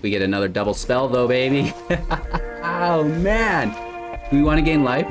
We get another double spell though, baby. Oh man. Do we want to gain life?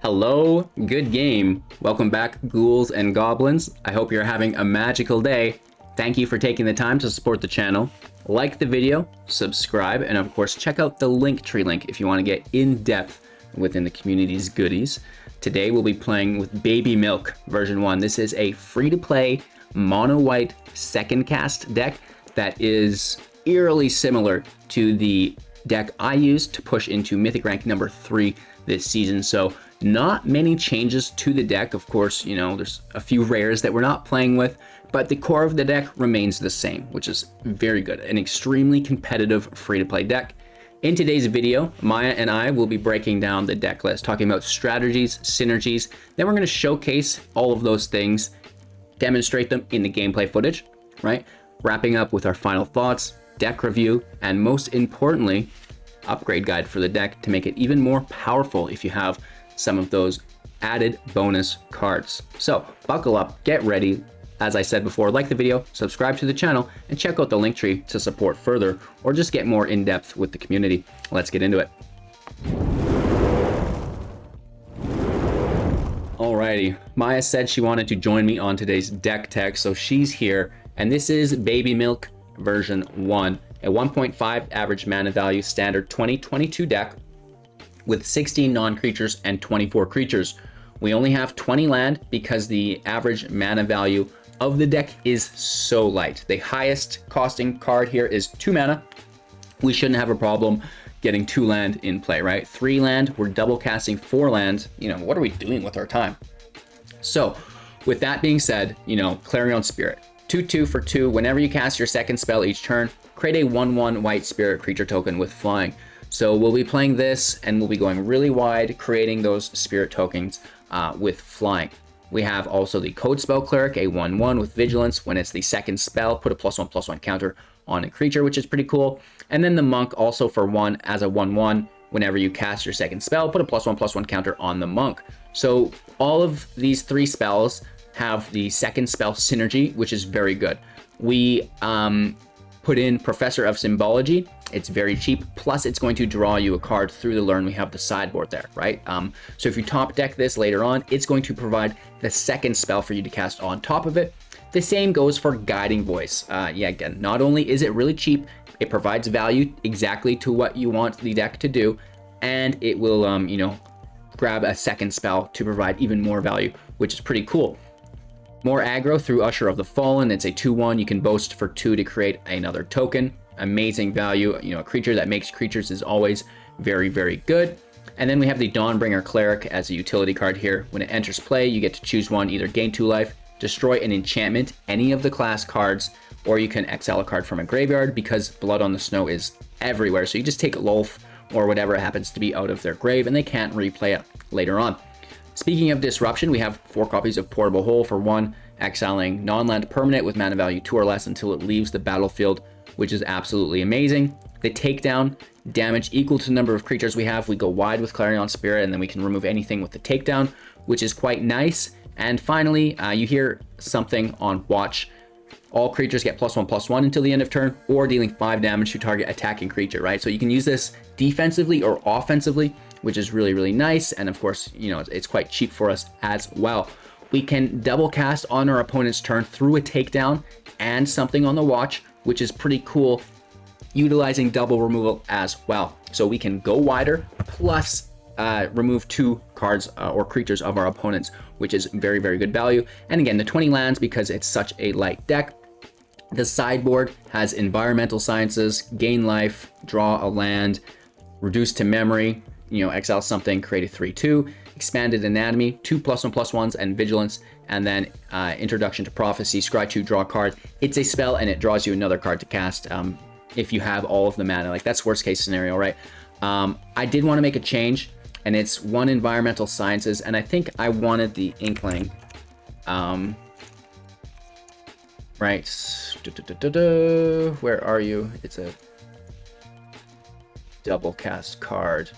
Hello, good game. Welcome back, ghouls and goblins. I hope you're having a magical day. Thank you for taking the time to support the channel. Like the video, subscribe, and of course check out the Linktree link if you want to get in depth within the community's goodies. Today we'll be playing with Baby Milk version 1. This is a free-to-play mono white second cast deck that is eerily similar to the deck I used to push into Mythic rank number 3 this season. So not many changes to the deck. Of course, you know, there's a few rares that we're not playing with, but the core of the deck remains the same, which is very good. An extremely competitive free-to-play deck. In today's video, Maya and I will be breaking down the deck list, talking about strategies, synergies. Then we're going to showcase all of those things, demonstrate them in the gameplay footage, right? Wrapping up with our final thoughts, deck review, and most importantly, upgrade guide for the deck to make it even more powerful if you have some of those added bonus cards. So buckle up, get ready. As I said before, like the video, subscribe to the channel, and check out the Linktree to support further or just get more in depth with the community. Let's get into it. Alrighty, Maya said she wanted to join me on today's deck tech, so she's here. And this is Baby Milk version 1, a 1.5 average mana value standard 2022 deck with 16 non-creatures and 24 creatures. We only have 20 land because the average mana value of the deck is so light. The highest costing card here is 2 mana. We shouldn't have a problem getting 2 land in play, right? 3 land, we're double casting 4 land. You know, what are we doing with our time? So with that being said, you know, Clarion Spirit. 2/2 for 2. Whenever you cast your second spell each turn, create a 1/1 white spirit creature token with flying. So we'll be playing this and we'll be going really wide, creating those spirit tokens with flying. We have also the Codespell Cleric, a 1/1 with vigilance. When it's the second spell, put a +1/+1 counter on a creature, which is pretty cool. And then the Monk also for 1 as a 1/1. Whenever you cast your second spell, put a +1/+1 counter on the Monk. So all of these 3 spells have the second spell synergy, which is very good. We put in Professor of Symbology. It's very cheap, plus it's going to draw you a card through the learn. We have the sideboard there, right? So if you top deck this later on, it's going to provide the second spell for you to cast on top of it. The same goes for Guiding Voice. Yeah, again, not only is it really cheap, it provides value exactly to what you want the deck to do, and it will, you know, grab a second spell to provide even more value, which is pretty cool. More aggro through Usher of the Fallen. It's a 2/1. You can boast for 2 to create another token. Amazing value. You know, a creature that makes creatures is always very, very good. And then we have the Dawnbringer Cleric as a utility card here. When it enters play, you get to choose one, either gain 2 life, destroy an enchantment, any of the class cards, or you can exile a card from a graveyard because Blood on the Snow is everywhere. So you just take Lolth or whatever happens to be out of their grave and they can't replay it later on. Speaking of disruption, we have 4 copies of Portable Hole for 1, exiling non-land permanent with mana value 2 or less until it leaves the battlefield, which is absolutely amazing. The Takedown, damage equal to the number of creatures we have. We go wide with Clarion Spirit, and then we can remove anything with the Takedown, which is quite nice. And finally, you hear something on Watch. All creatures get +1/+1 until the end of turn, or dealing 5 damage to target attacking creature, right? So you can use this defensively or offensively, which is really, really nice. And of course, you know, it's quite cheap for us as well. We can double cast on our opponent's turn through a Takedown and something on the Watch, which is pretty cool, utilizing double removal as well. So we can go wider, plus remove 2 cards or creatures of our opponents, which is very, very good value. And again, the 20 lands, because it's such a light deck. The sideboard has environmental sciences, gain life, draw a land, reduce to memory, you know, exile something, create a 3/2, expanded anatomy, 2 +1/+1s, and vigilance, and then introduction to prophecy, scry 2, draw a card. It's a spell and it draws you another card to cast if you have all of the mana. Like, that's worst case scenario, right? I did want to make a change, and it's 1 environmental sciences, and I think I wanted the Inkling. Right, where are you? It's a double cast card.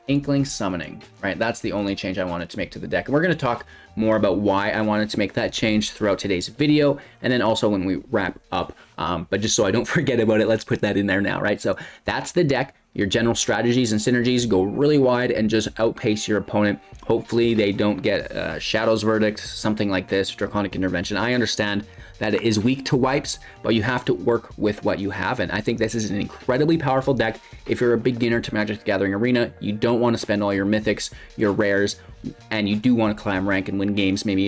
Inkling Summoning, right? That's the only change I wanted to make to the deck. And we're going to talk more about why I wanted to make that change throughout today's video, and then also when we wrap up. But just so I don't forget about it, let's put that in there now, right? So that's the deck. Your general strategies and synergies go really wide and just outpace your opponent. Hopefully they don't get Shadow's Verdict, something like this, Draconic Intervention. I understand that it is weak to wipes, but you have to work with what you have. And I think this is an incredibly powerful deck. If you're a beginner to Magic the Gathering Arena, you don't want to spend all your mythics, your rares, and you do want to climb rank and win games. Maybe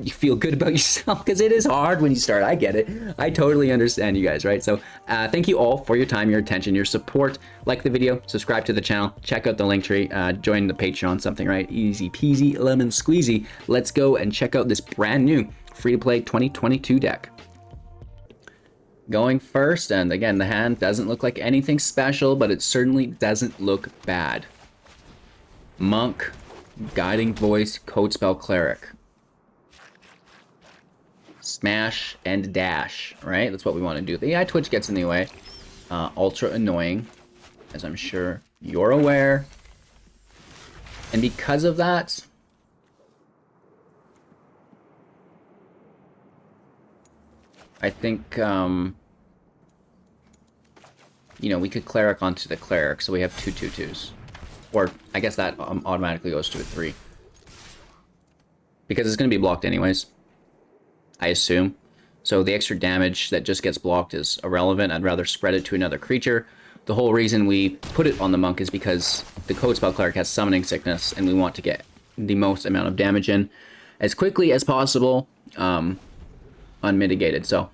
you feel good about yourself, because it is hard when you start. I get it. I totally understand you guys, right? So thank you all for your time, your attention, your support. Like the video, subscribe to the channel, check out the link tree, join the Patreon, something, right? Easy peasy, lemon squeezy. Let's go and check out this brand new free-to-play 2022 deck. Going first, and again, the hand doesn't look like anything special, but it certainly doesn't look bad. Monk, Guiding Voice, Codespell Cleric. Smash and dash, right? That's what we want to do. The AI Twitch gets in the way. Ultra annoying, as I'm sure you're aware. And because of that, I think, you know, we could Cleric onto the Cleric, so we have 2/2/2s. Or, I guess that automatically goes to a 3. Because it's going to be blocked anyways, I assume. So the extra damage that just gets blocked is irrelevant. I'd rather spread it to another creature. The whole reason we put it on the Monk is because the Codespell Cleric has Summoning Sickness, and we want to get the most amount of damage in as quickly as possible, unmitigated. So,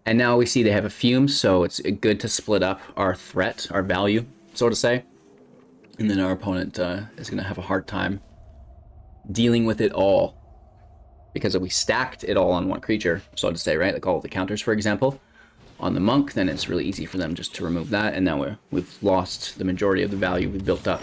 and now we see they have a Fume, so it's good to split up our threat, our value, so to say. And then our opponent is going to have a hard time dealing with it all, because if we stacked it all on one creature, so to say, right, like all of the counters, for example, on the Monk, then it's really easy for them just to remove that, and now we've lost the majority of the value we built up.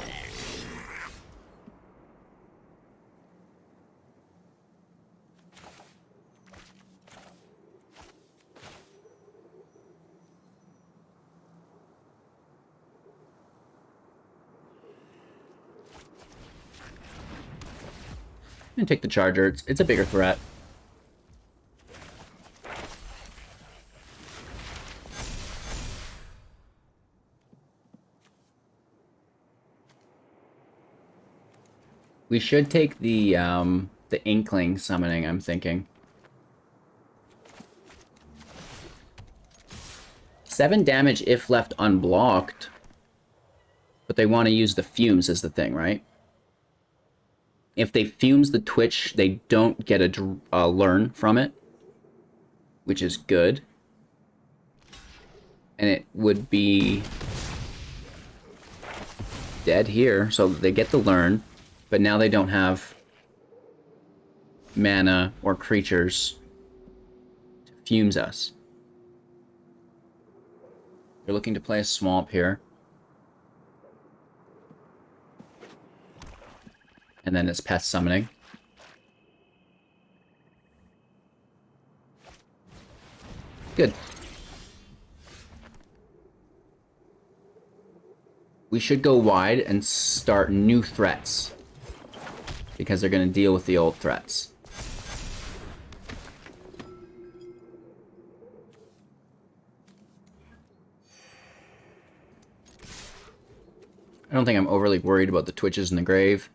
And take the Charger. It's a bigger threat. We should take the Inkling Summoning, I'm thinking. 7 damage if left unblocked, but they want to use the Fumes as the thing, right? If they Fumes the Twitch, they don't get a learn from it, which is good. And it would be dead here, so they get the learn, but now they don't have mana or creatures to Fumes us. They're looking to play a Swamp here. And then it's Pest Summoning. Good. We should go wide and start new threats, because they're going to deal with the old threats. I don't think I'm overly worried about the Twitches in the grave.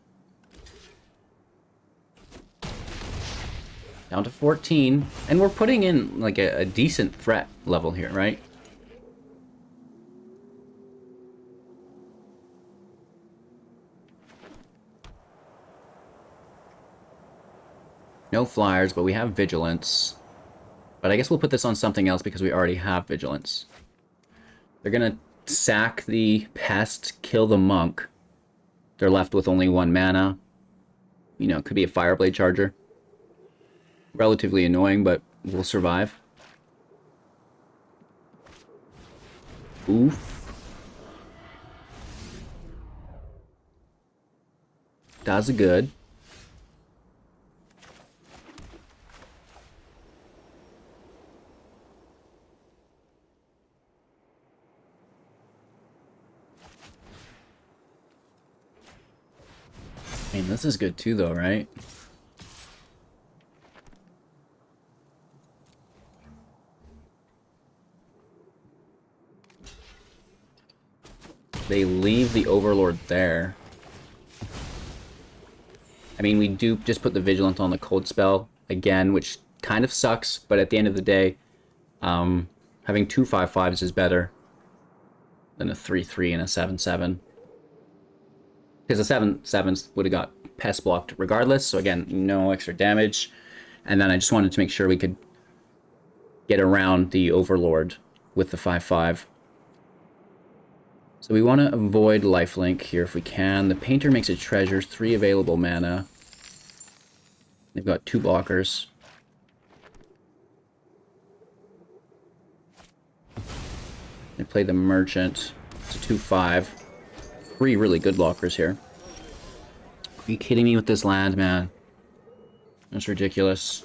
Down to 14, and we're putting in like a decent threat level here, right? No flyers, but we have Vigilance. But I guess we'll put this on something else because we already have Vigilance. They're gonna sack the Pest, kill the Monk. They're left with only 1 mana. You know, it could be a Fireblade Charger. Relatively annoying, but we'll survive. Oof. Does good. mean, this is good too, though, right? They leave the Overlord there. I mean, we do just put the Vigilant on the Codespell again, which kind of sucks, but at the end of the day, having two 5/5s is better than a 3/3 and a 7/7. Because the 7/7s would have got Pest blocked regardless, so again, no extra damage. And then I just wanted to make sure we could get around the Overlord with the 5/5. So we want to avoid lifelink here if we can. The Painter makes a treasure, 3 available mana. They've got 2 blockers. They play the Merchant. It's a 2/5. 3 really good blockers here. Are you kidding me with this land, man? That's ridiculous.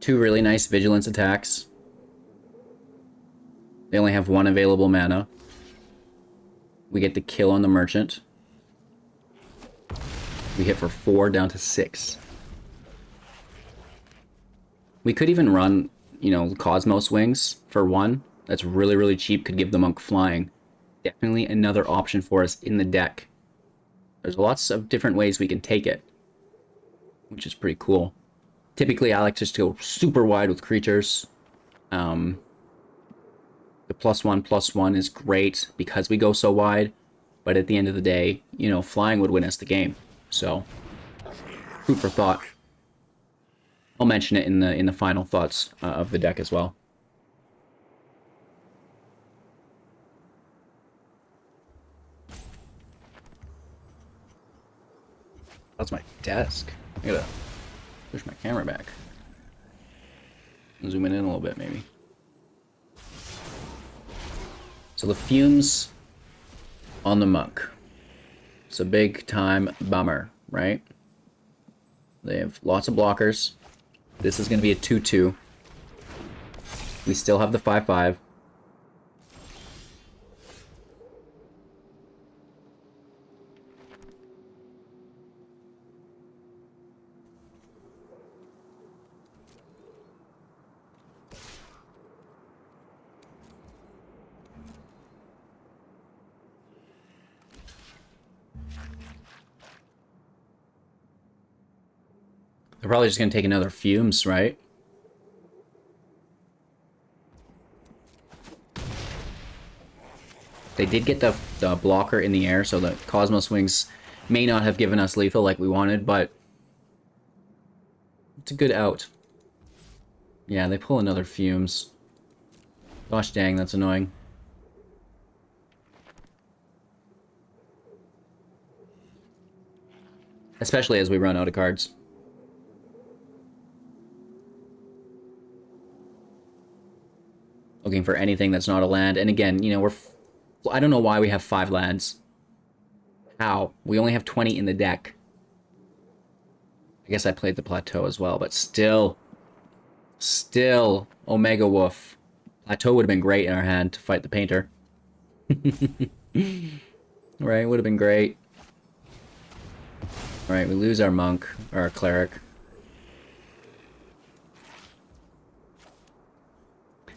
Two really nice vigilance attacks. They only have 1 available mana. We get the kill on the Merchant. We hit for 4 down to 6. We could even run, you know, Cosmos Wings for 1. That's really, really cheap. Could give the Monk flying. Definitely another option for us in the deck. There's lots of different ways we can take it, which is pretty cool. Typically, I like to just go super wide with creatures. The +1/+1 is great because we go so wide, but at the end of the day, you know, flying would win us the game. So, food for thought. I'll mention it in the final thoughts of the deck as well. That's my desk. I gotta push my camera back. Zoom it in a little bit, maybe. So the fumes on the Monk. It's a big time bummer, right? They have lots of blockers. This is going to be a 2/2. We still have the 5/5. They're probably just going to take another fumes, right? They did get the blocker in the air, so the Cosmos Wings may not have given us lethal like we wanted, but it's a good out. Yeah, they pull another fumes. Gosh dang, that's annoying. Especially as we run out of cards. Looking for anything that's not a land. And again, you know, I don't know why we have 5 lands. How? We only have 20 in the deck. I guess I played the Plateau as well, but still, Omega Wolf. Plateau would have been great in our hand to fight the Painter. Right, would have been great. Alright, we lose our Monk, or our Cleric.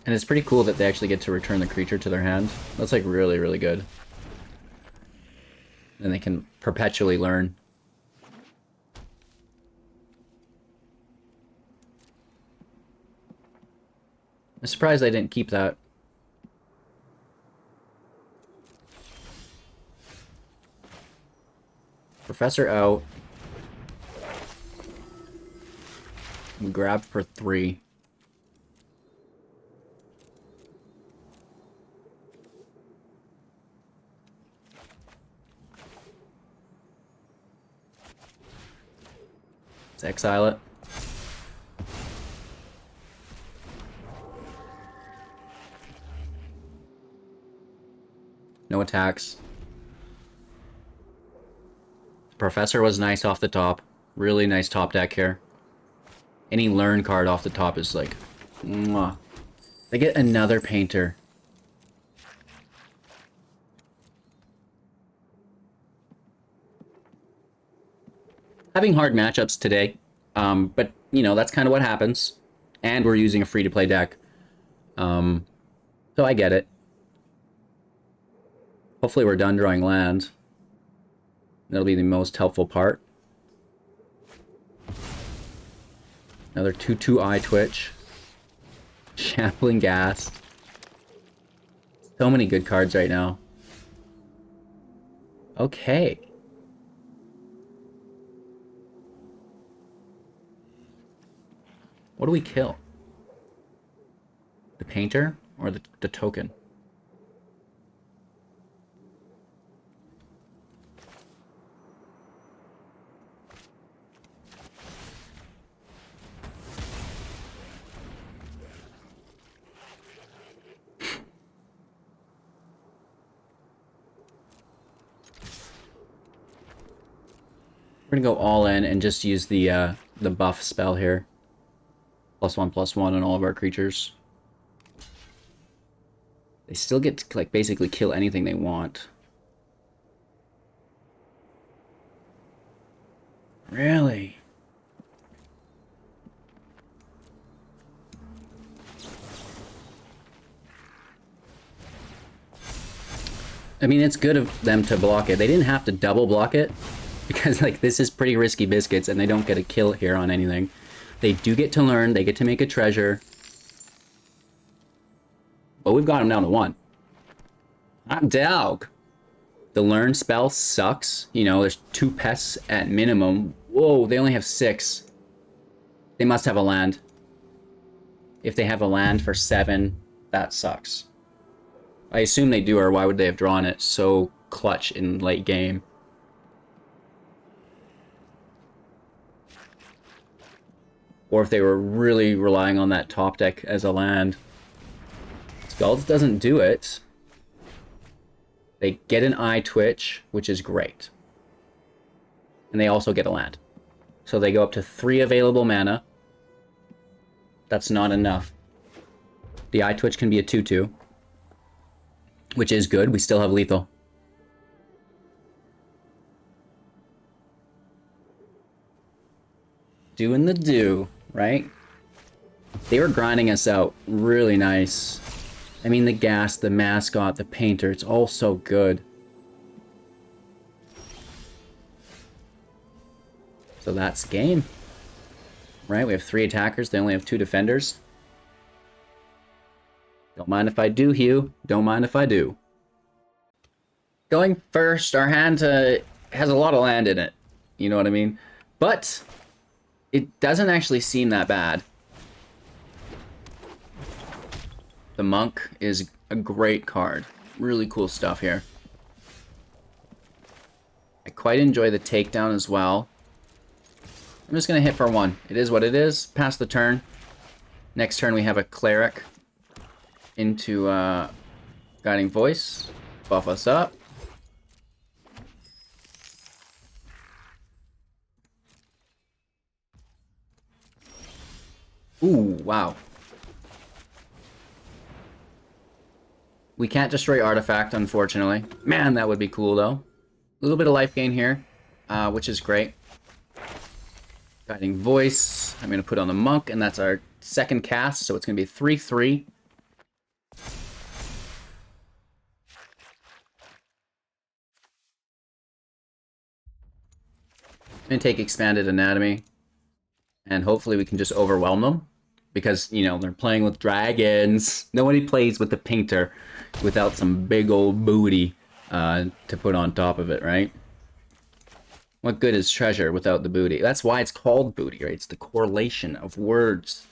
And it's pretty cool that they actually get to return the creature to their hand. That's like really, really good. And they can perpetually learn. I'm surprised I didn't keep that. Professor out. We grab for 3. Let's exile it. No attacks. Professor was nice off the top. Really nice top deck here. Any learn card off the top is like, mwah. They get another painter. Having hard matchups today, but you know, that's kind of what happens. And we're using a free-to-play deck. So I get it. Hopefully we're done drawing land. That'll be the most helpful part. Another 2/2 eye twitch. Shambling gas. So many good cards right now. Okay. What do we kill? The painter or the token? We're gonna go all in and just use the buff spell here. +1/+1 on all of our creatures. They still get to, like, basically kill anything they want. Really? I mean, it's good of them to block it. They didn't have to double block it, because, like, this is pretty risky biscuits, and they don't get a kill here on anything. They do get to learn, they get to make a treasure. But we've got them down to 1. Hot dog! The learn spell sucks. You know, there's 2 pests at minimum. Whoa, they only have 6. They must have a land. If they have a land for 7, that sucks. I assume they do, or why would they have drawn it so clutch in late game? Or if they were really relying on that top deck as a land. Skulls doesn't do it. They get an eye twitch, which is great. And they also get a land. So they go up to 3 available mana. That's not enough. The eye twitch can be a 2/2. Which is good. We still have lethal. Doing the do, right? They were grinding us out really nice. I mean, the gas, the mascot, the painter, it's all so good. So that's game. Right, we have 3 attackers, they only have 2 defenders. Don't mind if I do, Hugh. Don't mind if I do. Going first, our hand has a lot of land in it. You know what I mean? But it doesn't actually seem that bad. The monk is a great card. Really cool stuff here. I quite enjoy the takedown as well. I'm just going to hit for 1. It is what it is. Pass the turn. Next turn we have a cleric into Guiding Voice. Buff us up. Ooh, wow. We can't destroy Artifact, unfortunately. Man, that would be cool, though. A little bit of life gain here, which is great. Guiding Voice. I'm going to put on the Monk, and that's our second cast, so it's going to be 3/3. I'm going to take Expanded Anatomy, and hopefully we can just overwhelm them. Because, you know, they're playing with dragons. Nobody plays with the painter without some big old booty to put on top of it, right? What good is treasure without the booty? That's why it's called booty, right? It's the correlation of words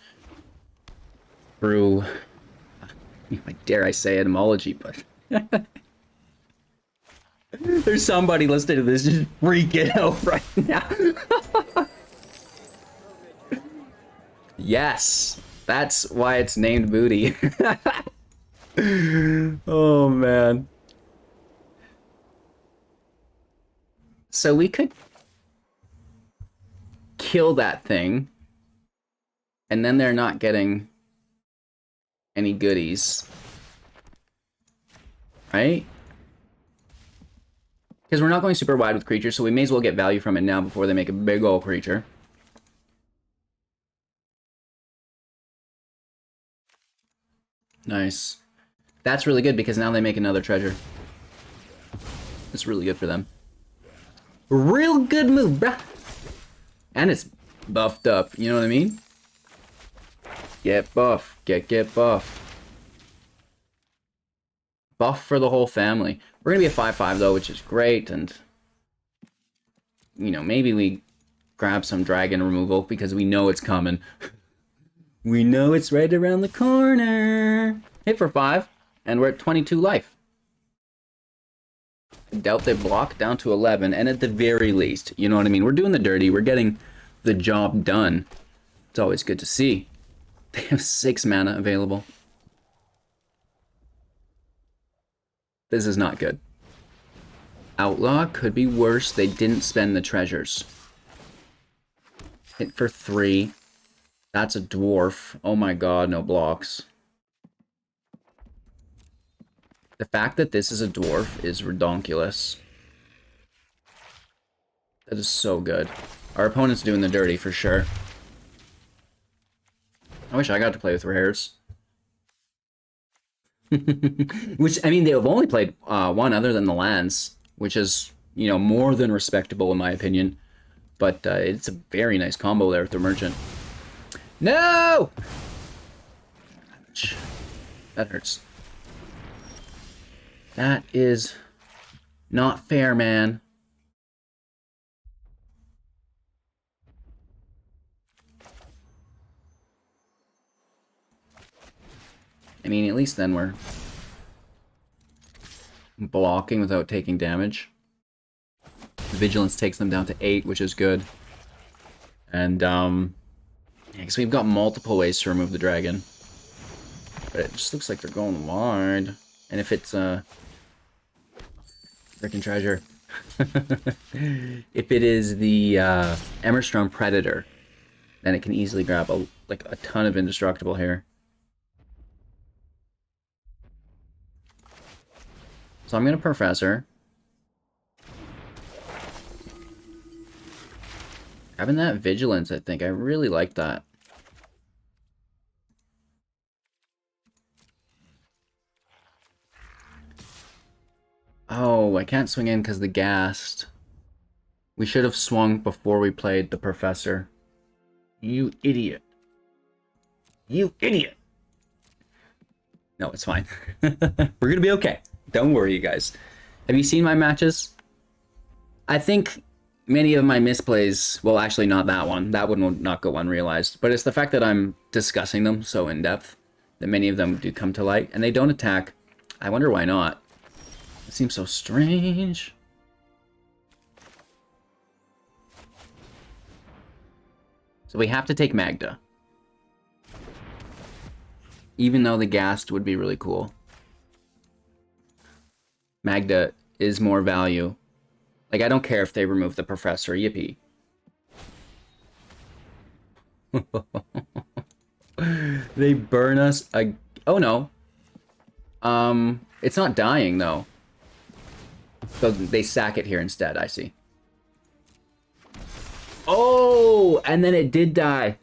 through, dare I say, etymology, but there's somebody listening to this just freaking out right now. Yes, that's why it's named booty. Oh, man. So we could kill that thing And then they're not getting any goodies. Right? Because we're not going super wide with creatures, so we may as well get value from it now before they make a big old creature. Nice. That's really good because now they make another treasure. It's really good for them. Real good move, bruh. And it's buffed up, you know what I mean? Get buff. Get buff. Buff for the whole family. We're gonna be a 5/5 though, which is great, and you know, maybe we grab some dragon removal because we know it's coming. We know it's right around the corner. Hit for 5, and we're at 22 life. I doubt they block down to 11, and at the very least, you know what I mean? We're doing the dirty. We're getting the job done. It's always good to see. They have 6 mana available. This is not good. Outlaw could be worse. They didn't spend the treasures. Hit for 3. That's a dwarf. Oh my god, no blocks. The fact that this is a dwarf is redonkulous. That is so good. Our opponent's doing the dirty for sure. I wish I got to play with rares. Which, I mean, they've only played one other than the lands, which is, you know, more than respectable in my opinion. But it's a very nice combo there with the merchant. No! Ouch. That hurts. That is not fair, man. I mean, at least then we're blocking without taking damage. Vigilance takes them down to 8, which is good. And, yeah, because we've got multiple ways to remove the dragon. But it just looks like they're going wide. And if it's a freaking treasure. If it is the Emmerstrom Predator, then it can easily grab a ton of indestructible here. So I'm going to Professor. Having that Vigilance, I think. I really like that. Oh, I can't swing in because the Ghast. We should have swung before we played the Professor. You idiot. You idiot. No, it's fine. We're going to be okay. Don't worry, you guys. Have you seen my matches? I think many of my misplays, well, actually not that one. That one will not go unrealized. But it's the fact that I'm discussing them so in depth that many of them do come to light. And they don't attack. I wonder why not. It seems so strange. So we have to take Magda. Even though the Ghast would be really cool. Magda is more value. Like, I don't care if they remove the Professor. Yippee. They burn us. Oh, no. It's not dying, though. So they sack it here instead, I see. Oh! And then it did die.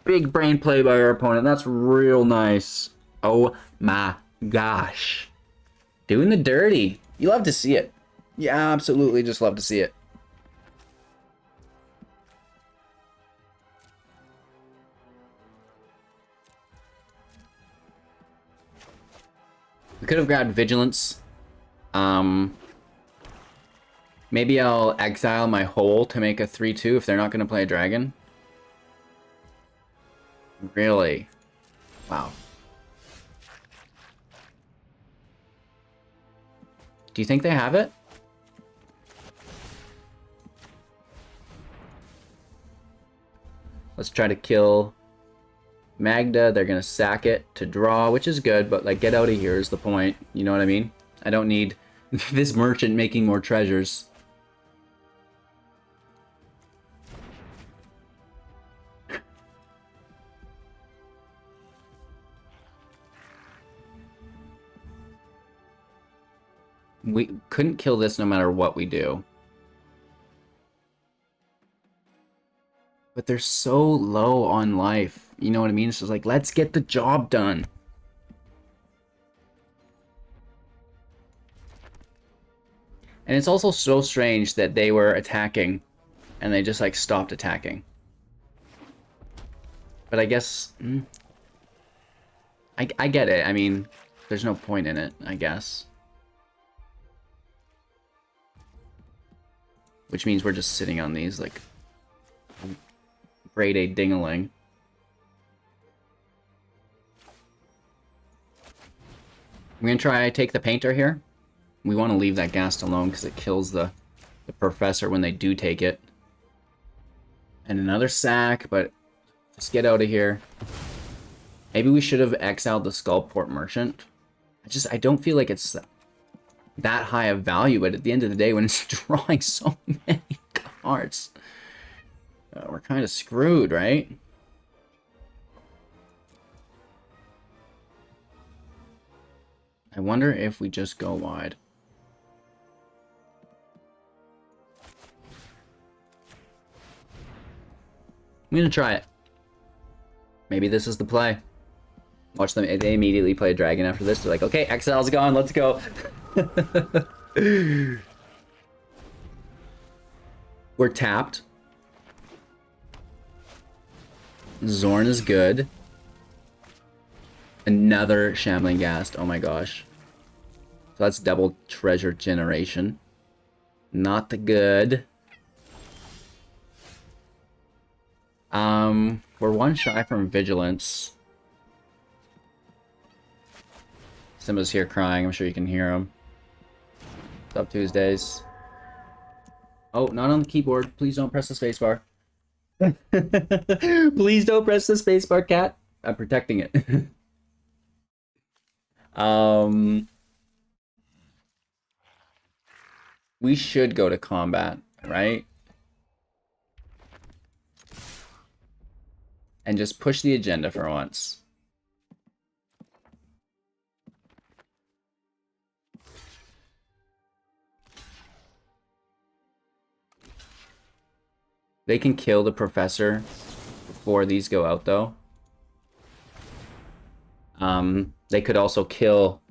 Big brain play by our opponent. That's real nice. Oh, my gosh. Doing the dirty. You love to see it. You absolutely just love to see it. We could have grabbed Vigilance. Maybe I'll exile my Hole to make a 3/2 if they're not going to play a dragon. Really? Wow. Do you think they have it? Let's try to kill Magda. They're going to sack it to draw, which is good, but like, get out of here is the point. You know what I mean? I don't need this merchant making more treasures. We couldn't kill this no matter what we do. But they're so low on life. You know what I mean? It's just like, let's get the job done. And it's also so strange that they were attacking and they just like stopped attacking. But I guess... I get it. I mean, there's no point in it, I guess. Which means we're just sitting on these, like, grade A ding-a-ling. I'm gonna try take the painter here. We want to leave that ghast alone because it kills the professor when they do take it. And another sack, but let's get out of here. Maybe we should have exiled the Skullport Merchant. I don't feel like it's that high of value, but at the end of the day, when it's drawing so many cards, we're kind of screwed, right? I wonder if we just go wide. I'm gonna try it. Maybe this is the play. Watch them. They immediately play a dragon after this. They're like, okay, Exile's gone. Let's go. We're tapped. Zorn is good. Another Shambling Ghast. Oh my gosh. So that's double treasure generation. Not the good. We're one shy from Vigilance. Simba's here crying. I'm sure you can hear him. What's up, Tuesdays? Oh, not on the keyboard. Please don't press the spacebar. Please don't press the spacebar, cat. I'm protecting it. We should go to combat, right? And just push the agenda for once. They can kill the professor before these go out, though. They could also kill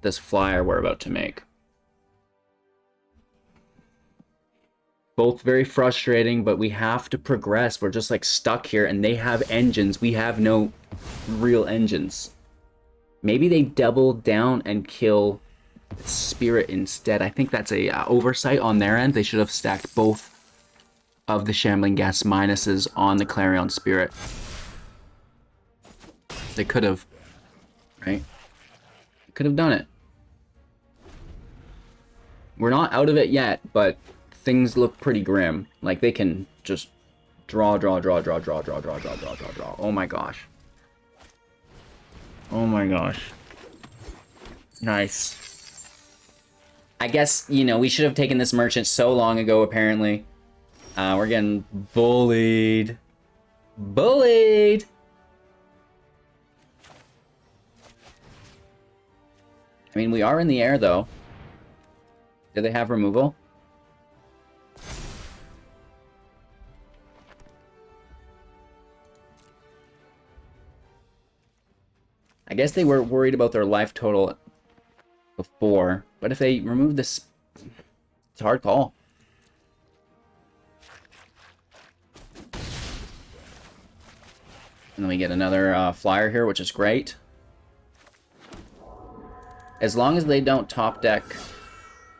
this flyer we're about to make. Both very frustrating, but we have to progress. We're just like stuck here, and they have engines. We have no real engines. Maybe they double down and kill Spirit instead. I think that's a oversight on their end. They should have stacked both of the Shambling Ghast minuses on the Clarion Spirit. They could have, right? They could have done it. We're not out of it yet, but things look pretty grim. Like they can just draw. Oh my gosh. Oh my gosh. Nice. I guess, you know, we should have taken this merchant so long ago, apparently. We're getting bullied. Bullied! I mean, we are in the air, though. Do they have removal? I guess they were worried about their life total before, but if they remove this, it's a hard call. And then we get another flyer here, which is great. As long as they don't top deck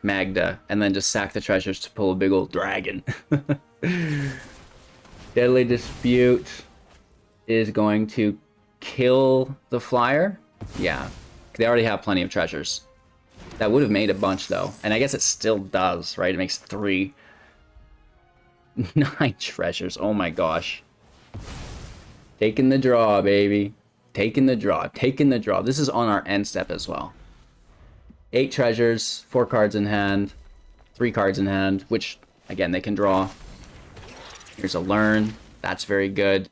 Magda and then just sack the treasures to pull a big old dragon. Deadly Dispute is going to kill the flyer. Yeah, they already have plenty of treasures. That would have made a bunch, though. And I guess it still does, right? It makes 3. 9 treasures. Oh my gosh. Taking the draw, baby. Taking the draw. Taking the draw. This is on our end step as well. 8 treasures, 4 cards in hand, 3 cards in hand, which, again, they can draw. Here's a Learn. That's very good.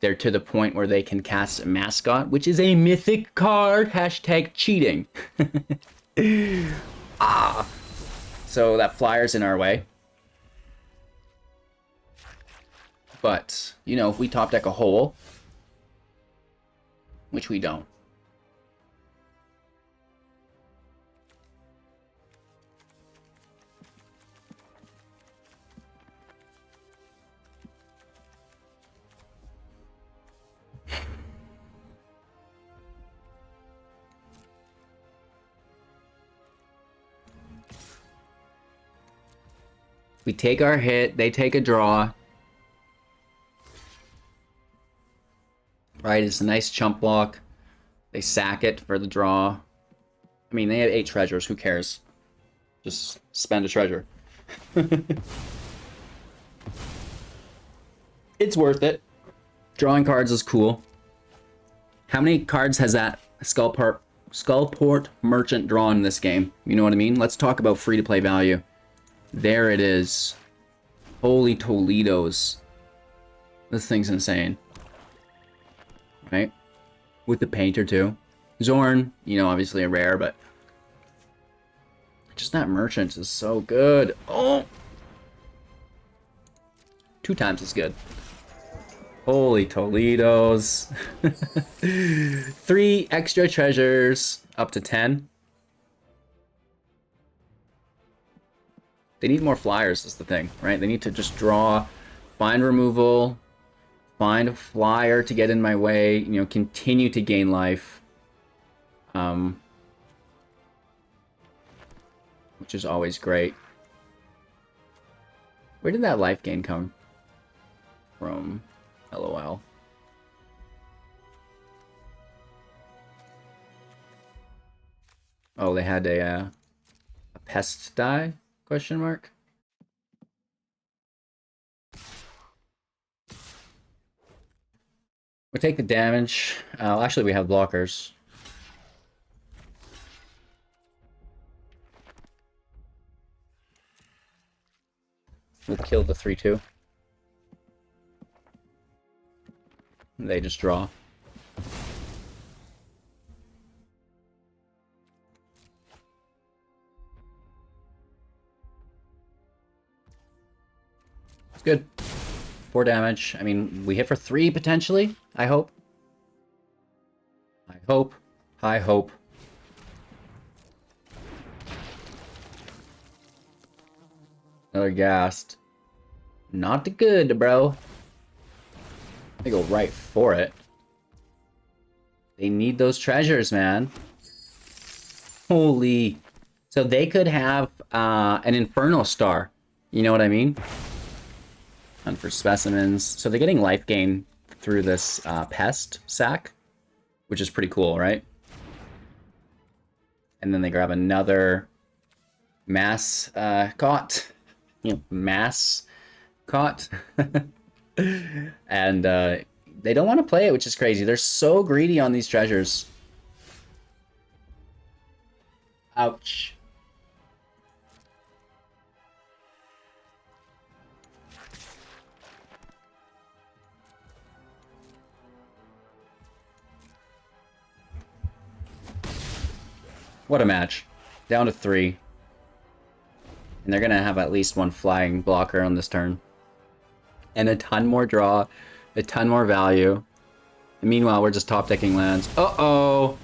They're to the point where they can cast a Mascot, which is a mythic card. Hashtag cheating. So that flyer's in our way. But, you know, if we top deck a hole, which we don't. We take our hit, they take a draw. Right, it's a nice chump block. They sack it for the draw. I mean, they have 8 treasures, who cares? Just spend a treasure. It's worth it. Drawing cards is cool. How many cards has that Skullport Merchant drawn in this game? You know what I mean? Let's talk about free-to-play value. There it is. Holy Toledos. This thing's insane. Right? With the painter, too. Zorn, you know, obviously a rare, but... just that merchant is so good. Oh! 2 times as good. Holy Toledos. 3 extra treasures. Up to 10. They need more flyers is the thing, right? They need to just draw, find removal, find a flyer to get in my way, you know, continue to gain life. Which is always great. Where did that life gain come from? LOL. Oh, they had a pest die? Question mark. We'll take the damage. Actually, we have blockers. We'll kill the 3/2. They just draw. It's good. 4 damage. I mean, we hit for 3 potentially, I hope. I hope. I hope. Another ghast. Not good, bro. They go right for it. They need those treasures, man. Holy. So they could have an Inferno Star. You know what I mean? And for specimens. So they're getting life gain through this pest sack, which is pretty cool, right? And then they grab another mass caught. You know, mass caught. And they don't want to play it, which is crazy. They're so greedy on these treasures. Ouch. What a match. Down to 3. And they're going to have at least 1 flying blocker on this turn. And a ton more draw. A ton more value. And meanwhile, we're just top decking lands. Uh-oh!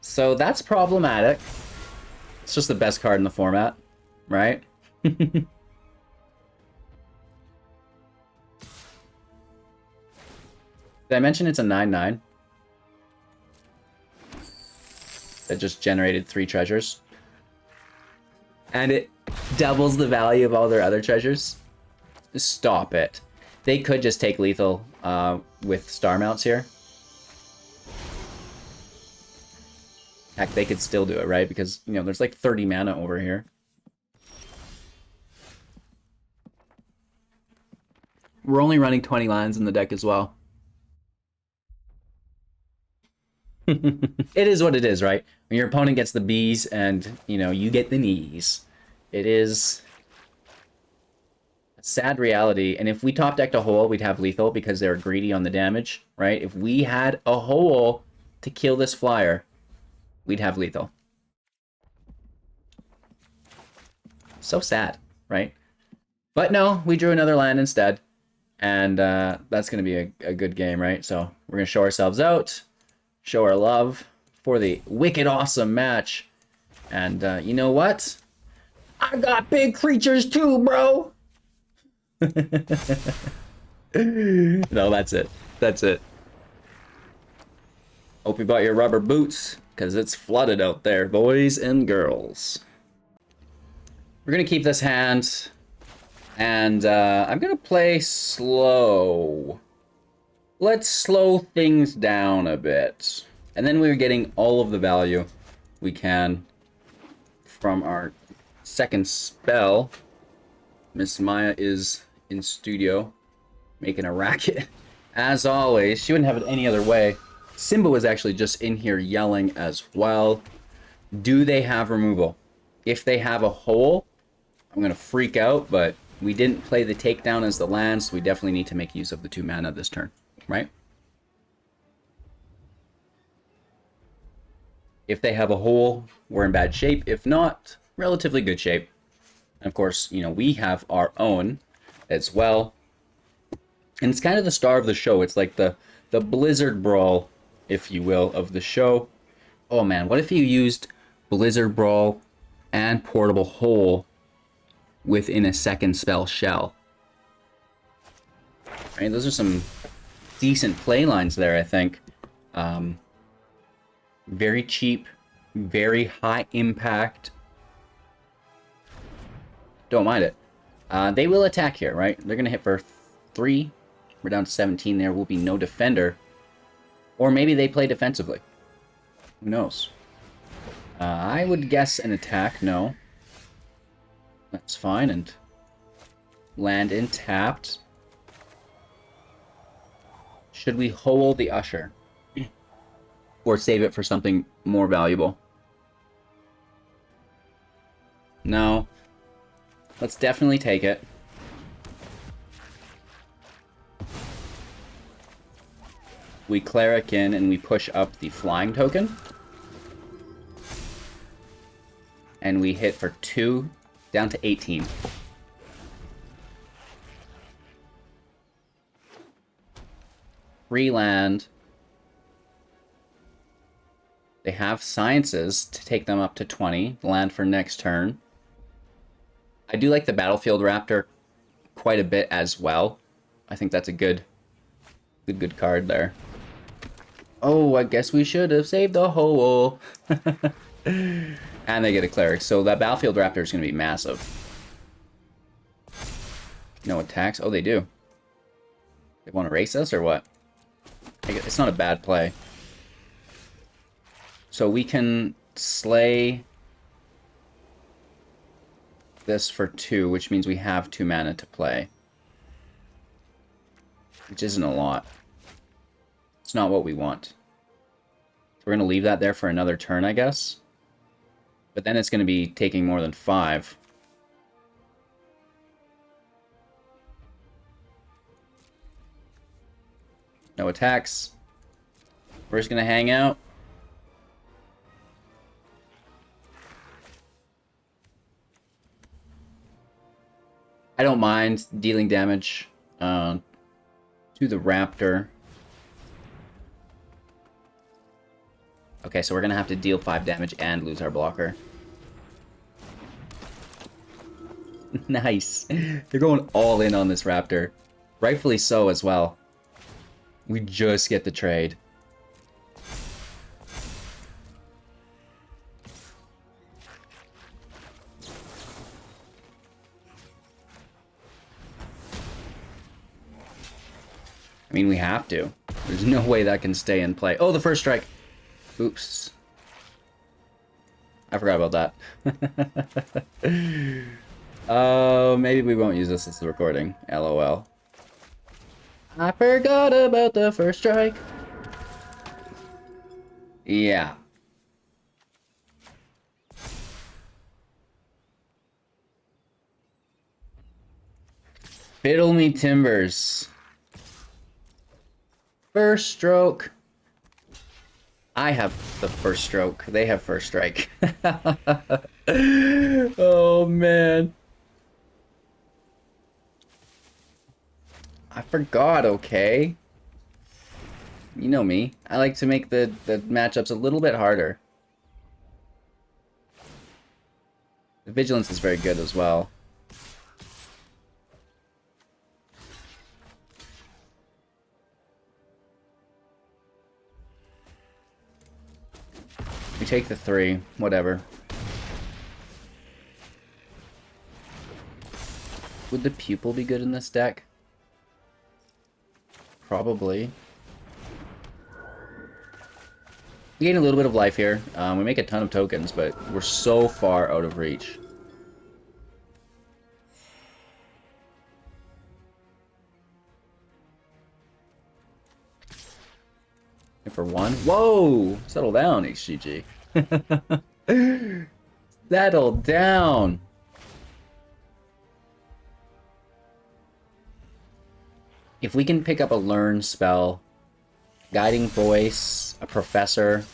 So that's problematic. It's just the best card in the format, right? Did I mention it's a 9/9? That just generated 3 treasures. And it doubles the value of all their other treasures. Stop it. They could just take lethal with star mounts here. Heck, they could still do it, right? Because, you know, there's like 30 mana over here. We're only running 20 lands in the deck as well. It is what it is, right? When your opponent gets the B's and, you know, you get the knees. It is a sad reality. And if we top decked a hole, we'd have lethal because they're greedy on the damage, right? If we had a hole to kill this flyer, we'd have lethal. So sad, right? But no, we drew another land instead. And that's going to be a good game, right? So we're going to show ourselves out, show our love for the wicked awesome match. And you know what? I got big creatures too, bro! No, that's it. That's it. Hope you bought your rubber boots, because it's flooded out there, boys and girls. We're going to keep this hand, and I'm going to play slow. Let's slow things down a bit. And then we're getting all of the value we can from our second spell. Miss Maya is in studio, making a racket. As always, she wouldn't have it any other way. Simba was actually just in here yelling as well. Do they have removal? If they have a hole, I'm going to freak out, but we didn't play the takedown as the land, so we definitely need to make use of the 2 mana this turn, right? If they have a hole, we're in bad shape. If not, relatively good shape. And of course, you know, we have our own as well. And it's kind of the star of the show. It's like the Blizzard Brawl, if you will, of the show. Oh man, what if you used Blizzard Brawl and Portable Hole within a second spell shell? Right, those are some decent play lines there, I think. Very cheap, very high impact. Don't mind it. They will attack here, right? They're going to hit for 3. We're down to 17. There will be no defender. Or maybe they play defensively. Who knows? I would guess an attack. No. That's fine. And land in tapped. Should we hold the Usher? Or save it for something more valuable? No. Let's definitely take it. We Cleric in and we push up the flying token. And we hit for 2, down to 18. Free land. They have sciences to take them up to 20. Land for next turn. I do like the Battlefield Raptor quite a bit as well. I think that's a good card there. Oh, I guess we should have saved the hole. And they get a Cleric, so that Battlefield Raptor is going to be massive. No attacks? Oh, they do. They want to race us or what? It's not a bad play. So we can slay this for 2, which means we have 2 mana to play. Which isn't a lot. It's not what we want. So we're going to leave that there for another turn, I guess. But then it's going to be taking more than 5. No attacks. We're just going to hang out. I don't mind dealing damage to the Raptor. Okay, so we're going to have to deal 5 damage and lose our blocker. Nice. They're going all in on this Raptor. Rightfully so as well. We just get the trade. I mean, we have to. There's no way that can stay in play. Oh, the first strike. Oops. I forgot about that. Oh, maybe we won't use this as the recording. LOL. I forgot about the first strike. Yeah. Fiddle me timbers. First stroke. I have the first stroke. They have first strike. Oh Oh, man. I forgot, okay? You know me. I like to make the matchups a little bit harder. The vigilance is very good as well. We take the 3, whatever. Would the pupil be good in this deck? Probably. We gain a little bit of life here. We make a ton of tokens, but we're so far out of reach. And for 1. Whoa! Settle down, HGG. Settle down! If we can pick up a learn spell, guiding voice, a professor.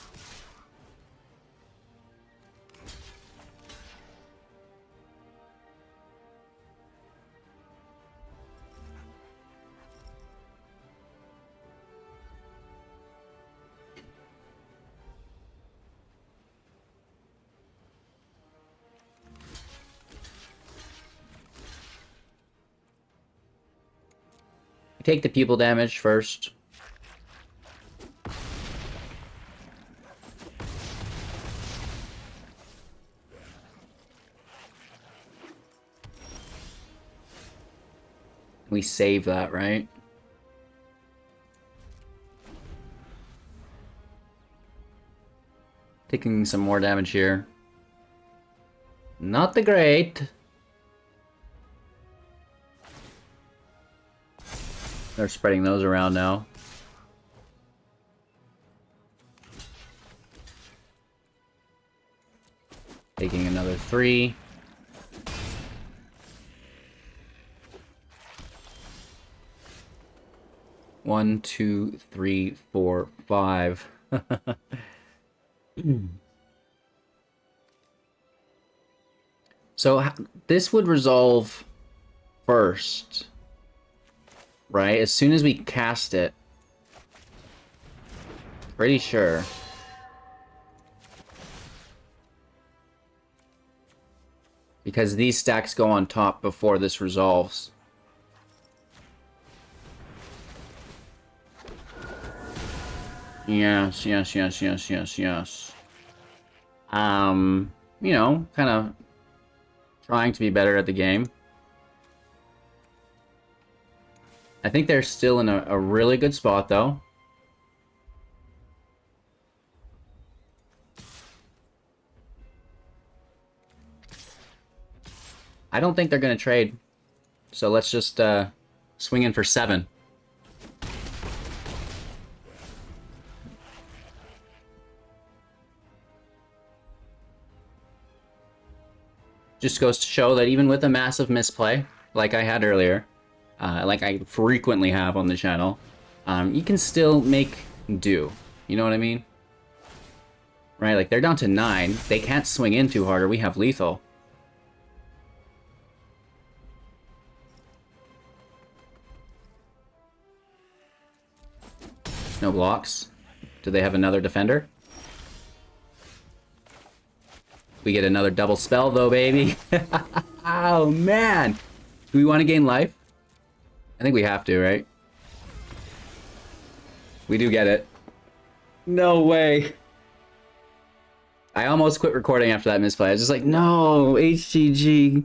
Take the pupil damage first. We save that, right? Taking some more damage here. Not the great. They're spreading those around now. Taking another 3. One, 2, 3, 4, 5. So this would resolve first. Right? As soon as we cast it. Pretty sure. Because these stacks go on top before this resolves. Yes. You know, kind of trying to be better at the game. I think they're still in a really good spot, though. I don't think they're going to trade. So let's just swing in for 7. Just goes to show that even with a massive misplay, like I had earlier, like I frequently have on the channel, you can still make do. You know what I mean? Right, like they're down to 9. They can't swing in too hard or we have lethal. No blocks. Do they have another defender? We get another double spell though, baby. Oh man! Do we want to gain life? I think we have to, right? We do get it. No way. I almost quit recording after that misplay. I was just like, no, HGG.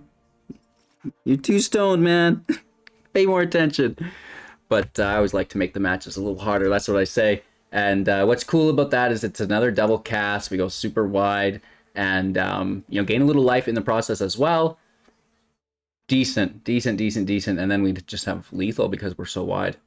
You're too stoned, man. Pay more attention. But I always like to make the matches a little harder. That's what I say. And what's cool about that is it's another double cast. We go super wide. And, you know, gain a little life in the process as well. Decent. And then we just have lethal because we're so wide.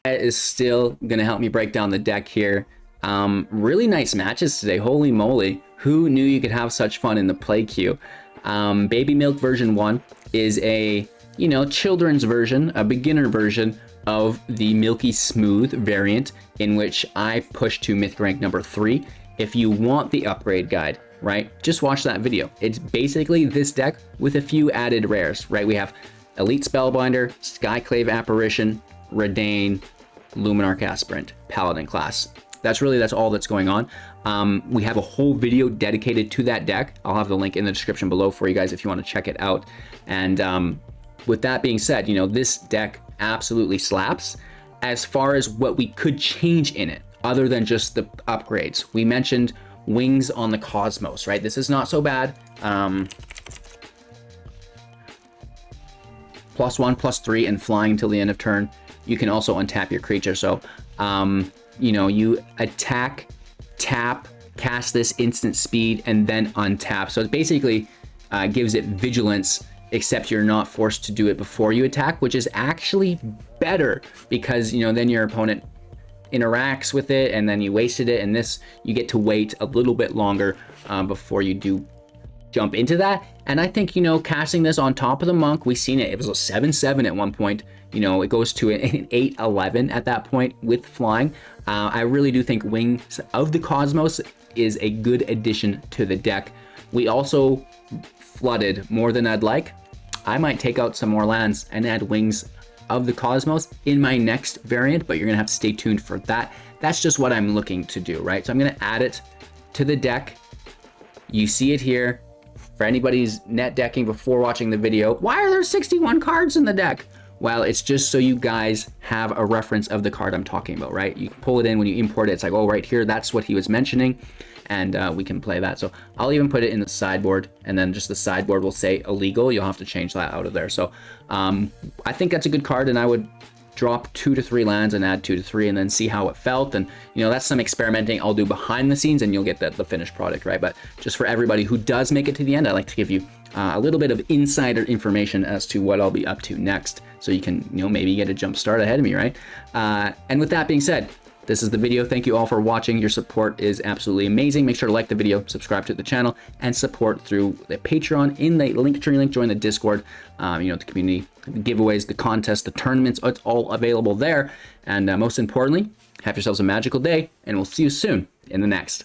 That is still going to help me break down the deck here. Really nice matches today. Holy moly. Who knew you could have such fun in the play queue? Baby Milk version 1 is a, you know, children's version, a beginner version of the Milky Smooth variant in which I push to Mythic rank number 3. If you want the upgrade guide, right? Just watch that video. It's basically this deck with a few added rares, right? We have Elite Spellbinder, Skyclave Apparition, Redain, Luminarch Aspirant, Paladin class. That's all that's going on. We have a whole video dedicated to that deck. I'll have the link in the description below for you guys if you want to check it out. And with that being said, you know, this deck absolutely slaps as far as what we could change in it, other than just the upgrades. We mentioned Wings on the Cosmos, right? This is not so bad. +1/+3 and flying until the end of turn. You can also untap your creature. So, you know, you attack, tap, cast this instant speed, and then untap. So it basically gives it vigilance, except you're not forced to do it before you attack, which is actually better because, you know, then your opponent interacts with it and then you wasted it, and this you get to wait a little bit longer before you do jump into that. And I think, you know, casting this on top of the Monk, we've seen it. It was a 7/7 at one point. You know, it goes to an 8/11 at that point with flying. I really do think Wings of the Cosmos is a good addition to the deck. We also flooded more than I'd like. I might take out some more lands and add Wings of the Cosmos in my next variant, but you're gonna have to stay tuned for that. That's just what I'm looking to do, right? So I'm gonna add it to the deck. You see it here. For anybody who's net decking before watching the video, why are there 61 cards in the deck? Well, it's just so you guys have a reference of the card I'm talking about, right? You can pull it in when you import it. It's like, oh, right here, that's what he was mentioning. And we can play that. So I'll even put it in the sideboard, and then just the sideboard will say illegal. You'll have to change that out of there. So I think that's a good card, and I would drop 2 to 3 lands and add 2 to 3 and then see how it felt. And, you know, that's some experimenting I'll do behind the scenes, and you'll get the finished product, right? But just for everybody who does make it to the end, I like to give you a little bit of insider information as to what I'll be up to next, so you can, you know, maybe get a jump start ahead of me, right? And with that being said, this is the video. Thank you all for watching. Your support is absolutely amazing. Make sure to like the video, subscribe to the channel, and support through the Patreon in the Linktree link. Join the Discord, you know, the community, the giveaways, the contests, the tournaments. It's all available there. And most importantly, have yourselves a magical day, and we'll see you soon in the next.